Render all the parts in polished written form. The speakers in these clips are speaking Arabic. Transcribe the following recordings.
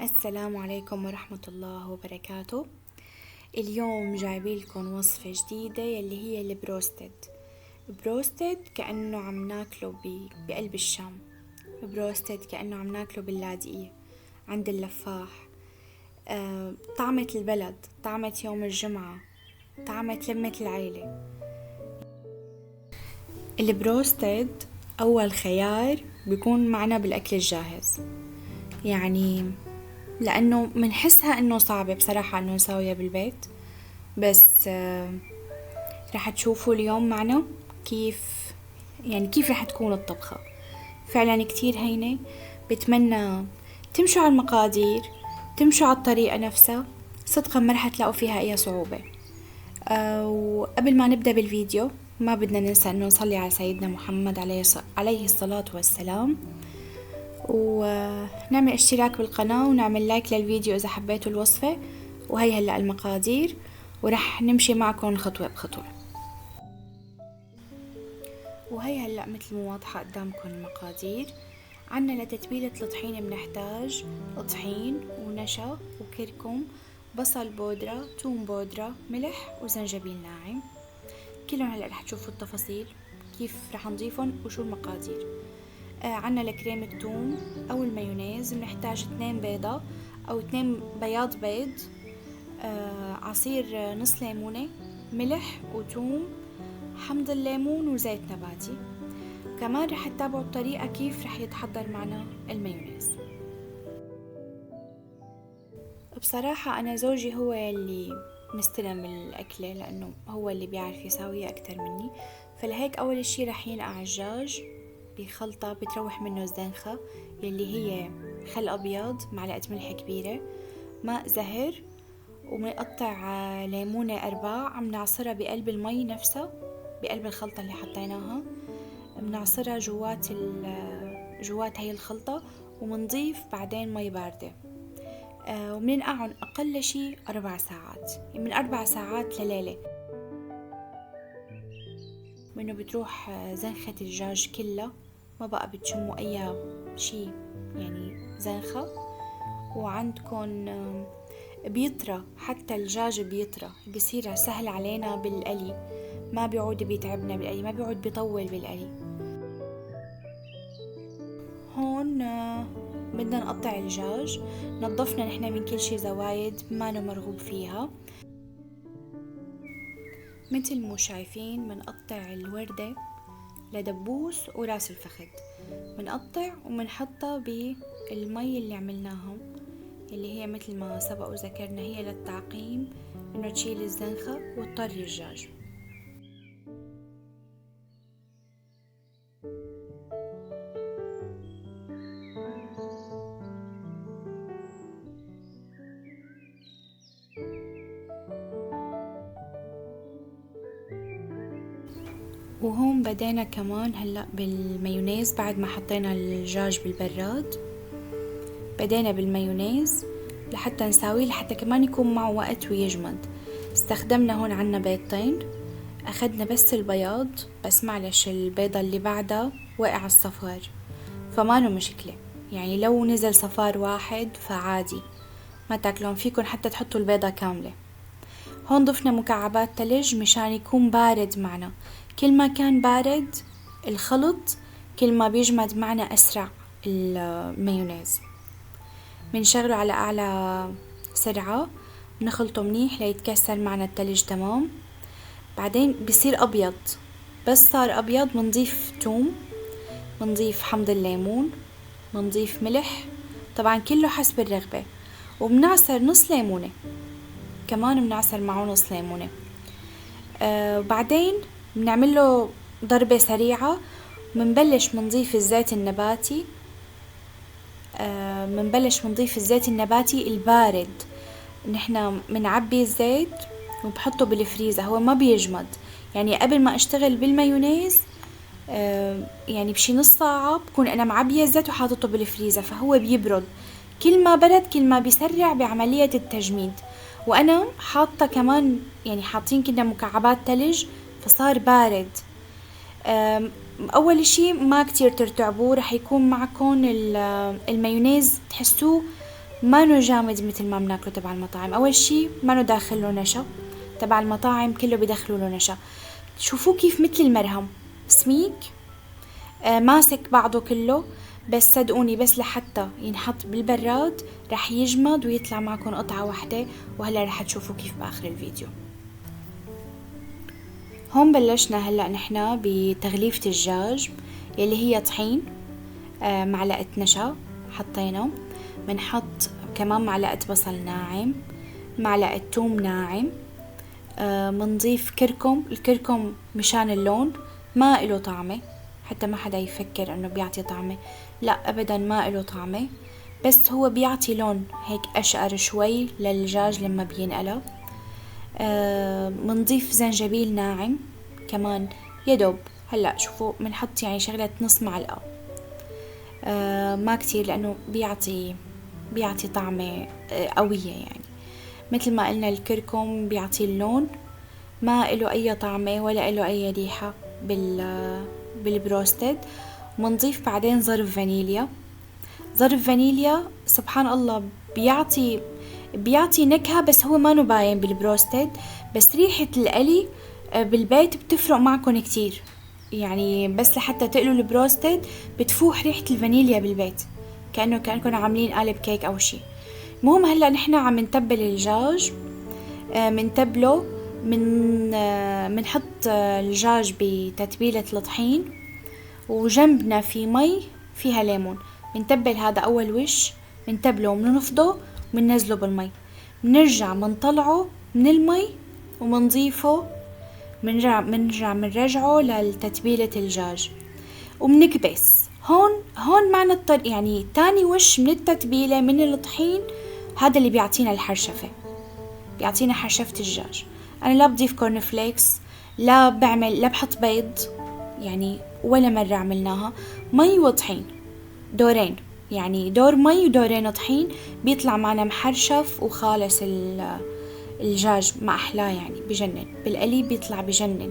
السلام عليكم ورحمة الله وبركاته. اليوم جايبيلكم وصفة جديدة يلي هي البروستد كأنه عم ناكله بقلب الشام. بروستد كأنه عم ناكله باللاذقية عند اللفاح. طعمة البلد، طعمة يوم الجمعة، طعمة لمة العيلة. البروستد أول خيار بيكون معنا بالأكل الجاهز، يعني لأنه منحسها إنه صعبة بصراحة إنه نسويها بالبيت، بس رح تشوفوا اليوم معنا كيف رح تكون الطبخة. فعلا كتير هينة. بتمنى تمشوا على المقادير، تمشوا على الطريقة نفسها، صدقا ما رح تلاقوا فيها أي صعوبة. وقبل ما نبدأ بالفيديو ما بدنا ننسى إنه نصلي على سيدنا محمد عليه الصلاة والسلام، ونعمل اشتراك بالقناة ونعمل لايك للفيديو إذا حبيتوا الوصفة. وهي هلأ المقادير ورح نمشي معكم خطوة بخطوة. وهي هلأ مثل ما واضحة قدامكم المقادير. عنا لتتبيلة الطحين بنحتاج طحين ونشا وكركم، بصل بودرة، توم بودرة، ملح وزنجبيل ناعم. كلهم هلأ رح تشوفوا التفاصيل كيف رح نضيفهم وشو المقادير. عنا لكريمة توم أو المايونيز بنحتاج 2 بيضة أو 2 بياض بيض، عصير نص ليمونة، ملح وتوم، حمض الليمون وزيت نباتي. كمان رح تتابعوا الطريقة كيف رح يتحضر معنا المايونيز. بصراحة أنا زوجي هو اللي مستلم الأكلة لأنه هو اللي بيعرف يساويها أكتر مني، فلهيك أول اشي رح ينقع الدجاج بخلطة بتروح منه الزنخة يلي هي خل أبيض، معلقة ملح كبيرة، ماء زهر، ومنقطع ليمونة 4 عم نعصرها بقلب المي نفسها، بقلب الخلطة اللي حطيناها بنعصرها جوات هاي الخلطة، ومنضيف بعدين مي باردة. ومننقعهم أقل شي 4 ساعات، يعني من 4 ساعات لليلة، منه بتروح زنخة الدجاج كلها، ما بقى بتشموا أي شي يعني زنخة. وعندكن بيطرى، حتى الدجاج بيطرى، بيصير سهل علينا بالقلي، ما بيعود بيتعبنا بالقلي، ما بيعود بيطول بالقلي. هون بدنا نقطع الدجاج. نظفنا نحن من كل شي زوايد ما مرغوب فيها. مثل مو شايفين منقطع الوردة لدبوس وراس الفخذ، منقطع ومنحطها بالمي اللي عملناها، اللي هي مثل ما سبق وذكرنا هي للتعقيم، انه تشيل الزنخة وتطري الدجاج. وهون بدينا كمان هلأ بالمايونيز. بعد ما حطينا الدجاج بالبراد بدينا بالمايونيز لحتى نساويه، لحتى كمان يكون معه وقت ويجمد. استخدمنا هون عنا بيضتين، أخدنا بس البياض، بس معلش البيضة اللي بعدها وقع الصفار فما له مشكلة، يعني لو نزل صفار واحد فعادي ما تاكلون، فيكن حتى تحطوا البيضة كاملة. هون ضفنا مكعبات تلج مشان يكون بارد معنا. كل ما كان بارد الخلط كل ما بيجمد معنا أسرع المايونيز. بنشغله على أعلى سرعة، بنخلطه منيح ليتكسر معنا التلج تمام. بعدين بيصير أبيض، بس صار أبيض بنضيف توم، بنضيف حمض الليمون، بنضيف ملح، طبعا كله حسب الرغبة، وبنعصر نص ليمونة، كمان بنعصر معه نص ليمونة. وبعدين بنعمله ضربة سريعة. منبلش منضيف الزيت النباتي، البارد. نحنا منعبي الزيت وبحطه بالفريزر، هو ما بيجمد، يعني قبل ما اشتغل بالمايونيز يعني بشي نص ساعة بكون انا معبية الزيت وحاطته بالفريزر، فهو بيبرد. كل ما برد كل ما بيسرع بعملية التجميد. وانا حاطة كمان يعني حاطين كده مكعبات تلج فصار بارد. اول اشي ما كتير ترتعبوه، رح يكون معكم المايونيز تحسوه ما نو جامد مثل ما بناكله تبع المطاعم. اول شي ما نو داخل له نشا، تبع المطاعم كله بدخلوا له نشا. شوفوه كيف مثل المرهم سميك، ماسك بعضه كله. بس صدقوني بس لحتى ينحط بالبراد رح يجمد ويطلع معكم قطعة واحدة، وهلا رح تشوفوا كيف بآخر الفيديو. هون بلشنا هلأ نحنا بتغليفة الدجاج يلي هي طحين، معلقة نشا حطينا، بنحط كمان معلقة بصل ناعم، معلقة توم ناعم، منضيف كركم. الكركم مشان اللون، ما إله طعمة، حتى ما حدا يفكر انه بيعطي طعمة، لا ابدا ما إله طعمة، بس هو بيعطي لون هيك اشقر شوي للدجاج لما بينقلى. منضيف زنجبيل ناعم كمان يدوب. هلا شوفوا بنحط يعني شغلة نص معلقة، ما كتير لانه بيعطي طعمة قوية. يعني مثل ما قلنا الكركم بيعطي اللون، ما إله اي طعمة ولا إله اي ريحة بالبروستد. منضيف بعدين ظرف فانيليا. ظرف فانيليا سبحان الله بيعطي نكهة، بس هو ما باين بالبروستد، بس ريحة القلي بالبيت بتفرق معكم كتير. يعني بس لحتى تقلوا البروستد بتفوح ريحة الفانيليا بالبيت، كأنكم عاملين قالب كيك أو شي. المهم هلا نحنا عم نتبل الدجاج، منتبله منحط الدجاج بتتبيلة الطحين، وجنبنا في مي فيها ليمون. منتبل هذا أول وش، منتبله ومنفضه ومننزله بالمي، منرجع منطلعه من المي ومنضيفه، منرجعه للتتبيلة الدجاج ومنكبس. هون معنا يعني تاني وش من التتبيلة من الطحين، هذا اللي بيعطينا الحرشفة، بيعطينا حرشفة الدجاج. أنا لا بضيف كورن فليكس، لا بحط بيض، يعني ولا مرة عملناها. مي وطحين دورين، يعني دور مي ودورين طحين، بيطلع معنا محرشف وخالص. الدجاج ما أحلاه، يعني بجنن بالقلي، بيطلع بجنن.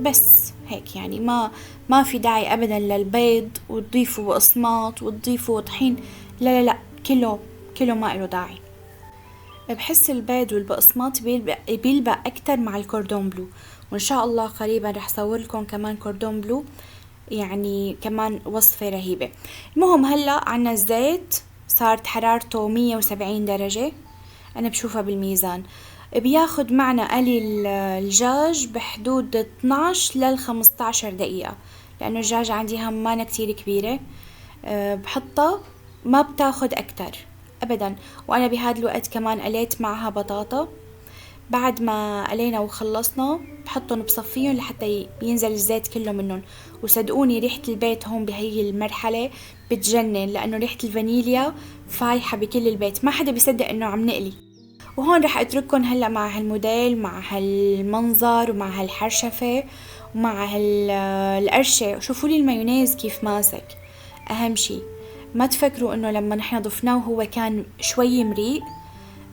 بس هيك يعني ما في داعي أبدا للبيض وتضيفوا بقسماط وتضيفوا طحين، لا لا لا، كله ما له داعي. بحس البيض والبقسماط بيلبق أكتر مع الكوردون بلو، وإن شاء الله قريبا رح صور لكم كمان كوردون بلو، يعني كمان وصفة رهيبة. المهم هلأ عنا الزيت صارت حرارته 170 درجة، أنا بشوفها بالميزان. بياخد معنا قلي الدجاج بحدود 12 لل 15 دقيقة، لأنه الدجاج عندي هم مانا كتير كبيرة. بحطها ما بتاخد أكتر أبدا. وأنا بهذا الوقت كمان قليت معها بطاطا. بعد ما قلينا وخلصنا بحطهم بصفيهم لحتى ينزل الزيت كله منهم. وصدقوني ريحة البيت هون بهي المرحلة بتجنن، لأنه ريحة الفانيليا فايحة بكل البيت، ما حدا بيصدق إنه عم نقلي. وهون رح أترككم هلأ مع هالموديل، مع هالمنظر، ومع هالحرشفة، ومع هالقرشة. شوفوا لي المايونيز كيف ماسك. أهم شي ما تفكروا إنه لما نحن ضفناه وهو كان شوي مريء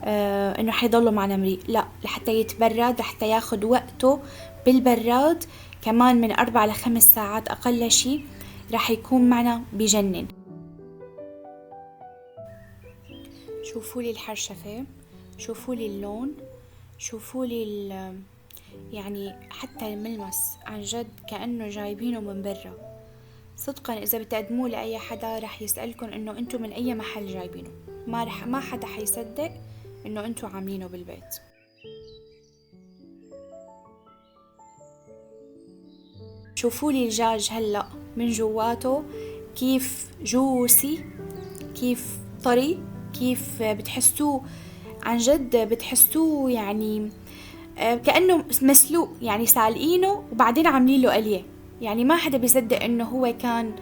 إنه حيضلوا معنا مريء، لا، لحتى يتبرد، لحتى ياخد وقته بالبراد كمان من 4 ل 5 ساعات أقل شي، رح يكون معنا بجنن. شوفوا لي الحرشفة، شوفوا لي اللون، شوفوا لي يعني حتى الملمس، عن جد كأنه جايبينه من برا. صدقا إذا بتقدموه لأي حدا رح يسألكن إنه أنتو من أي محل جايبينه، ما حدا حيصدق إنه أنتو عاملينه بالبيت. شوفوا لي الدجاج هلأ من جواته كيف جوسي، كيف طري، كيف بتحسوه عن جد، بتحسوه يعني كأنه مسلوق، يعني سالقينه وبعدين عاملين له قلية. يعني ما حدا بيصدق انه هو كان،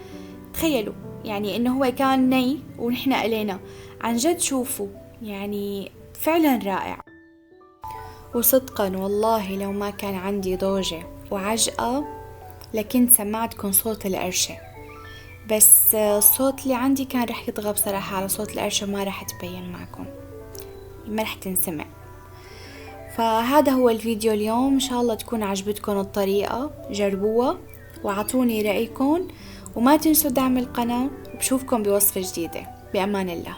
تخيلوا يعني انه هو كان ني ونحن قلينا. عن جد شوفوا يعني فعلا رائع. وصدقا والله لو ما كان عندي ضوجة وعجقة لكنت سمعتكم صوت القرشة، بس الصوت اللي عندي كان رح يطغى بصراحة على صوت القرشة، ما رح تبين معكم، ما رح تنسمع. فهذا هو الفيديو اليوم، إن شاء الله تكون عجبتكم الطريقة، جربوها وعطوني رأيكم، وما تنسوا دعم القناة، وبشوفكم بوصفة جديدة. بأمان الله.